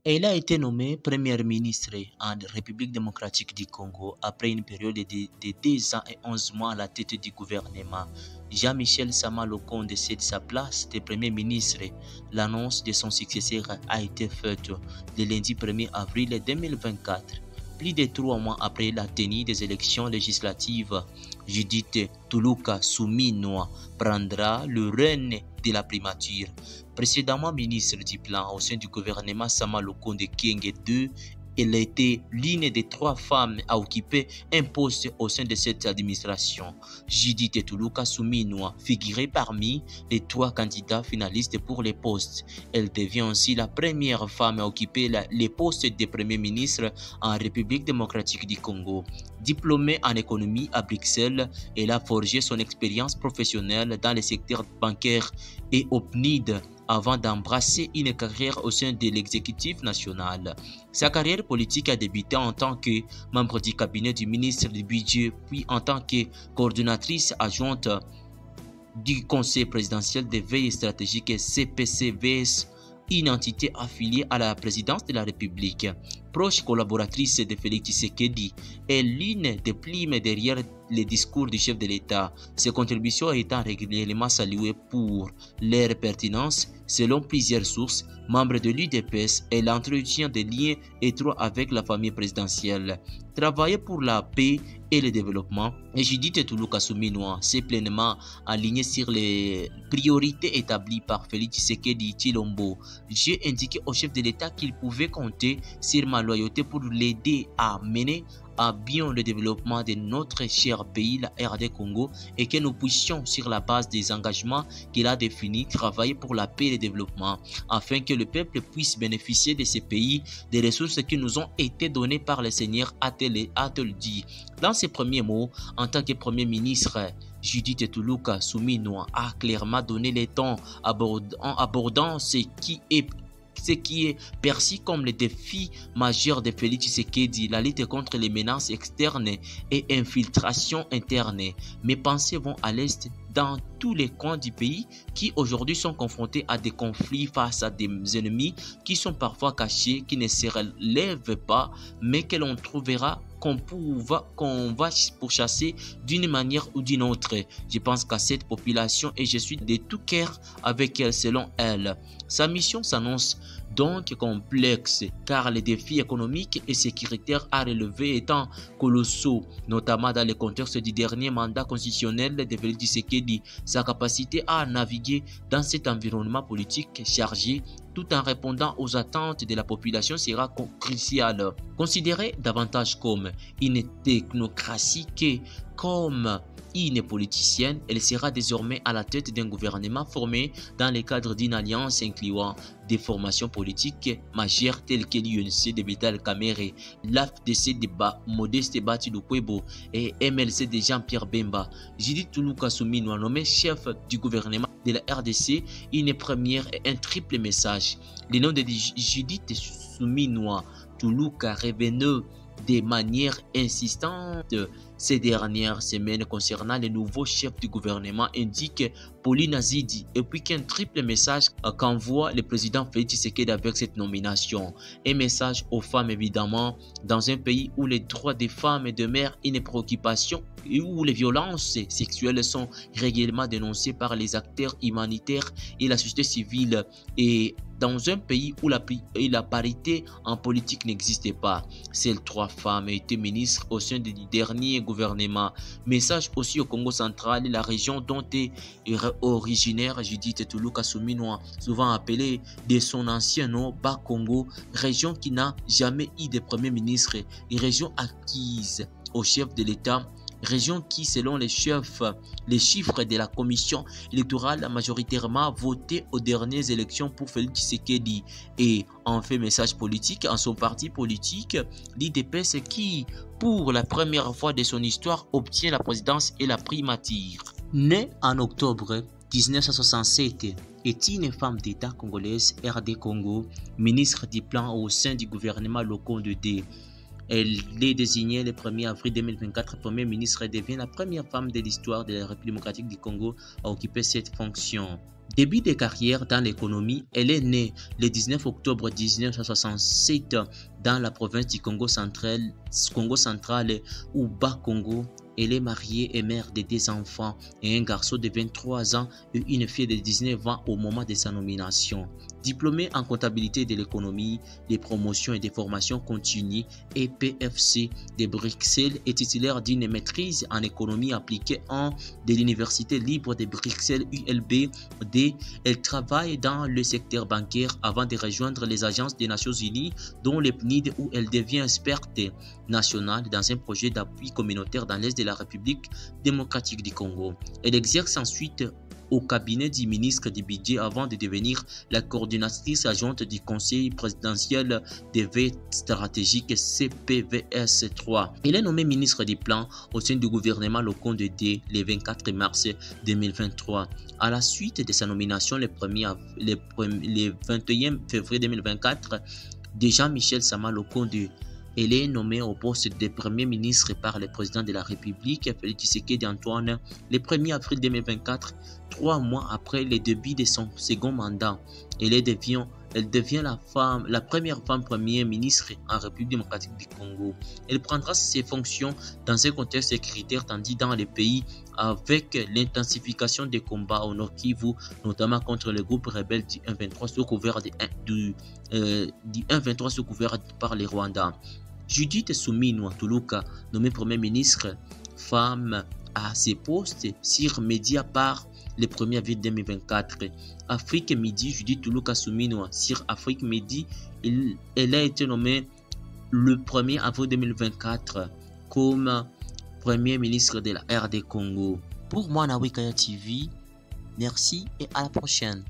Elle a été nommée première ministre en République démocratique du Congo après une période de 2 ans et 11 mois à la tête du gouvernement. Jean-Michel Sama Lokonde cède sa place de premier ministre. L'annonce de son successeur a été faite le lundi 1er avril 2024. Plus de 3 mois après la tenue des élections législatives, Judith Tuluka Suminwa prendra le règne de la primature. Précédemment ministre du Plan au sein du gouvernement Sama Lokonde Kyenge II, elle était l'une des 3 femmes à occuper un poste au sein de cette administration. Judith Tuluka Suminwa figurait parmi les 3 candidats finalistes pour les postes. Elle devient aussi la première femme à occuper les postes de Premier ministre en République démocratique du Congo. Diplômée en économie à Bruxelles, elle a forgé son expérience professionnelle dans le secteur bancaire et au PNID avant d'embrasser une carrière au sein de l'exécutif national. Sa carrière politique a débuté en tant que membre du cabinet du ministre du Budget, puis en tant que coordonnatrice adjointe du Conseil présidentiel de veille stratégique CPCVS, une entité affiliée à la présidence de la République. Proche collaboratrice de Félix Tshisekedi, est l'une des plumes derrière les discours du chef de l'État. Ses contributions étant régulièrement saluées pour leur pertinence. Selon plusieurs sources, membre de l'UDPS, elle entretient des liens étroits avec la famille présidentielle. Travailler pour la paix et le développement, et Judith Tuluka Suminwa s'est pleinement alignée sur les priorités établies par Félix Tshisekedi Tshilombo. J'ai indiqué au chef de l'État qu'il pouvait compter sur ma loyauté pour l'aider à mener à bien le développement de notre cher pays, la RD Congo, et que nous puissions, sur la base des engagements qu'il a définis, travailler pour la paix et le développement, afin que le peuple puisse bénéficier de ces pays, des ressources qui nous ont été données par le Seigneur, a-t-elle dit. Dans ses premiers mots, en tant que Premier ministre, Judith Tuluka Suminwa a clairement donné les temps abordant ce qui est perçu comme le défi majeur de Félix Tshisekedi, la lutte contre les menaces externes et infiltration interne. Mes pensées vont à l'est dans tous les coins du pays qui aujourd'hui sont confrontés à des conflits face à des ennemis qui sont parfois cachés, qui ne se relèvent pas, mais que l'on trouvera qu'on va pourchasser d'une manière ou d'une autre. Je pense qu'à cette population et je suis de tout cœur avec elle selon elle. Sa mission s'annonce donc complexe car les défis économiques et sécuritaires à relever étant colossaux, notamment dans le contexte du dernier mandat constitutionnel de Félix Tshisekedi. Sa capacité à naviguer dans cet environnement politique chargé tout en répondant aux attentes de la population sera cruciale. Considérée davantage comme une technocratie que comme une politicienne, elle sera désormais à la tête d'un gouvernement formé dans le cadre d'une alliance incluant des formations politiques majeures telles que l'UNC de Vital Kamerhe, l'AFDC de Modeste Bati Lukwebo et MLC de Jean-Pierre Bemba. Judith Tuluka Suminwa nommé chef du gouvernement de la RDC, une première et un triple message. Le nom de Judith Suminwa Tuluka revenait de manière insistante ces dernières semaines concernant les nouveaux chefs du gouvernement, indique Pauline Azidi, et puis qu'un triple message qu'envoie le président Félix Tshisekedi avec cette nomination. Un message aux femmes évidemment, dans un pays où les droits des femmes demeurent une préoccupation et où les violences sexuelles sont régulièrement dénoncées par les acteurs humanitaires et la société civile, et dans un pays où la parité en politique n'existait pas. Seules 3 femmes étaient ministres au sein du dernier gouvernement. Message aussi au Congo central, la région dont est originaire Judith Tuluka Suminwa, souvent appelée de son ancien nom Bas-Congo, région qui n'a jamais eu de premier ministre, et région acquise au chef de l'État. Région qui, selon les chiffres de la commission électorale, a majoritairement voté aux dernières élections pour Félix Tshisekedi. Et en fait message politique, en son parti politique, l'UDPS qui, pour la première fois de son histoire, obtient la présidence et la primature. Née en octobre 1967, est une femme d'État congolaise, RD Congo, ministre du Plan au sein du gouvernement Lokonde II. Elle est désignée le 1er avril 2024 Premier ministre et devient la première femme de l'histoire de la République démocratique du Congo à occuper cette fonction. Début de carrière dans l'économie, elle est née le 19 octobre 1967 dans la province du Congo central ou Bas-Congo. Elle est mariée et mère de 2 enfants et un garçon de 23 ans et une fille de 19 ans au moment de sa nomination. Diplômée en comptabilité de l'économie, des promotions et des formations continues EPFC de Bruxelles et titulaire d'une maîtrise en économie appliquée de l'Université libre de Bruxelles ULB. Elle travaille dans le secteur bancaire avant de rejoindre les agences des Nations Unies, dont le PNID, où elle devient experte nationale dans un projet d'appui communautaire dans l'Est de la République démocratique du Congo. Elle exerce ensuite au cabinet du ministre du Budget avant de devenir la coordinatrice adjointe du Conseil présidentiel des veilles stratégiques CPVS 3. Elle est nommée ministre des Plans au sein du gouvernement Lokonde D le 24 mars 2023. À la suite de sa nomination le 21 février 2024, de Jean-Michel Sama Lokonde, elle est nommée au poste de Premier ministre par le président de la République, Félix Tshisekedi Antoine, le 1er avril 2024, 3 mois après le début de son second mandat. Elle devient la première femme Premier ministre en République démocratique du Congo. Elle prendra ses fonctions dans un contexte sécuritaire tendu dans le pays avec l'intensification des combats au Nord Kivu, notamment contre le groupe rebelle du 1-23 sous couvert par les Rwandais. Judith Suminwa Tuluka, nommée Premier ministre femme à ce poste sur Mediapart le 1er avril 2024. Afrique Midi, Judith Tuluka Suminwa sur Afrique Midi, elle a été nommée le 1er avril 2024 comme Premier ministre de la RD Congo. Pour moi, Nawekaya TV, merci et à la prochaine.